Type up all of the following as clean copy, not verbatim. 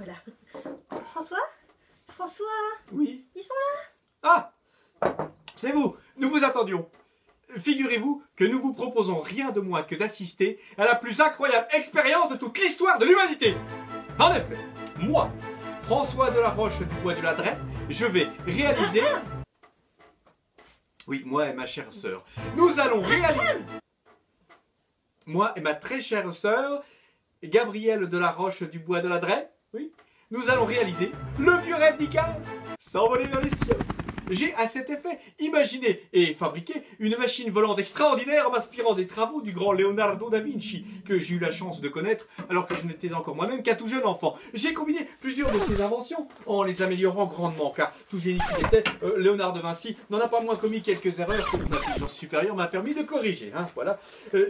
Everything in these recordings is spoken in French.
voilà. François? François? Oui. Ils sont là? Ah! C'est vous! Nous vous attendions. Figurez-vous que nous vous proposons rien de moins que d'assister à la plus incroyable expérience de toute l'histoire de l'humanité. En effet, moi, François de la Roche du Bois de la Draie, je vais réaliser... Oui, moi et ma chère sœur. Nous allons réaliser... Moi et ma très chère sœur, Gabrielle de la Roche du Bois de la Draie, oui, nous allons réaliser le vieux rêve d'Icare, s'envoler vers les cieux. J'ai à cet effet imaginé et fabriqué une machine volante extraordinaire en m'inspirant des travaux du grand Leonardo da Vinci, que j'ai eu la chance de connaître alors que je n'étais encore moi-même qu'un tout jeune enfant. J'ai combiné plusieurs de ses inventions en les améliorant grandement, car tout génie qu'il était, Léonard de Vinci n'en a pas moins commis quelques erreurs que mon intelligence supérieure m'a permis de corriger. Hein, voilà.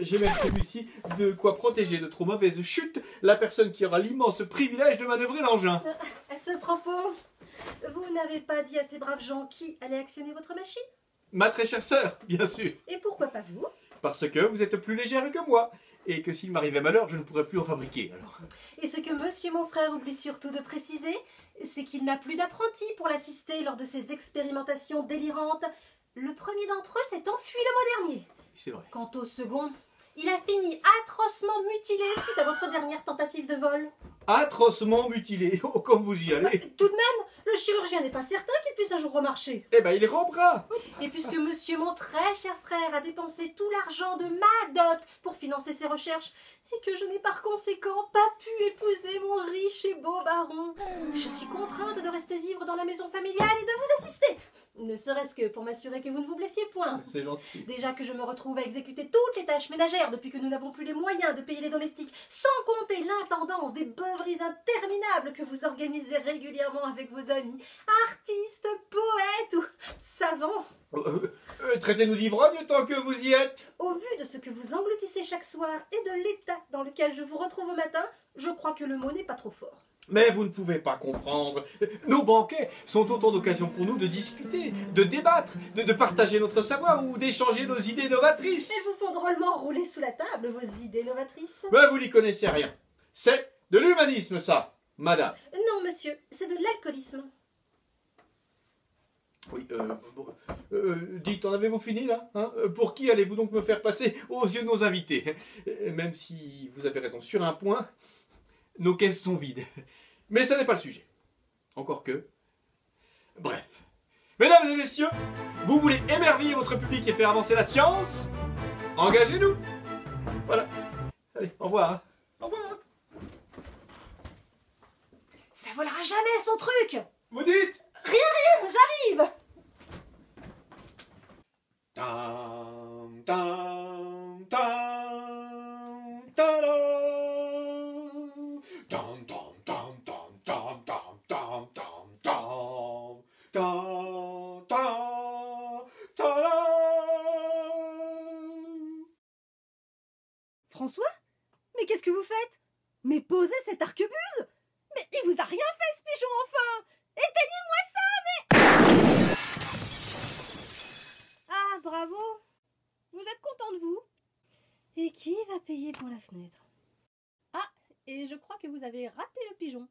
J'ai même prévu ici de quoi protéger de trop mauvaises chutes la personne qui aura l'immense privilège de manœuvrer l'engin. À ce propos, vous n'avez pas dit à ces braves gens qui allait actionner votre machine? Ma très chère sœur, bien sûr. Et pourquoi pas vous? Parce que vous êtes plus légère que moi, et que s'il m'arrivait malheur, je ne pourrais plus en fabriquer. Alors. Et ce que monsieur mon frère oublie surtout de préciser, c'est qu'il n'a plus d'apprenti pour l'assister lors de ses expérimentations délirantes. Le premier d'entre eux s'est enfui le mois dernier. C'est vrai. Quant au second, il a fini atrocement mutilé suite à votre dernière tentative de vol. Atrocement mutilé, oh, comme vous y allez. Tout de même, le chirurgien n'est pas certain qu'il puisse un jour remarcher. Eh ben, il rampera. Et puisque monsieur mon très cher frère a dépensé tout l'argent de ma dot pour financer ses recherches, et que je n'ai par conséquent pas pu épouser mon riche et beau baron, je suis contrainte de rester vivre dans la maison familiale et de vous assister. Ne serait-ce que pour m'assurer que vous ne vous blessiez point. C'est gentil. Déjà que je me retrouve à exécuter toutes les tâches ménagères depuis que nous n'avons plus les moyens de payer les domestiques, sans compter l'intendance des beuveries interminables que vous organisez régulièrement avec vos amis, artistes, poètes ou savants. Traitez-nous d'ivrogne tant que vous y êtes. Au vu de ce que vous engloutissez chaque soir et de l'état dans lequel je vous retrouve au matin, je crois que le mot n'est pas trop fort. Mais vous ne pouvez pas comprendre. Nos banquets sont autant d'occasions pour nous de discuter, de débattre, de partager notre savoir ou d'échanger nos idées novatrices. Elles vous font drôlement rouler sous la table, vos idées novatrices. Mais vous n'y connaissez rien. C'est de l'humanisme, ça, madame. Non, monsieur, c'est de l'alcoolisme. Oui, dites, en avez-vous fini, là hein? Pour qui allez-vous donc me faire passer aux yeux de nos invités? Même si vous avez raison sur un point, nos caisses sont vides. Mais ça n'est pas le sujet. Encore que... Bref. Mesdames et messieurs, vous voulez émerveiller votre public et faire avancer la science? Engagez-nous. Voilà. Allez, au revoir. Hein. Au revoir. Ça volera jamais son truc. Vous dites? Rien, j'arrive. Tam, tam, tam, tadam. Tam, tam, tam, tam, tam, tam, tam, tam, tam, tam, tam, tadam. François? Mais qu'est-ce que vous faites? Mais posez cette arquebuse! Mais il vous a rien fait ce pigeon enfin! Éteignez-moi ça, mais... Ah, bravo! Vous êtes content de vous? Et qui va payer pour la fenêtre? Ah, et je crois que vous avez raté le pigeon.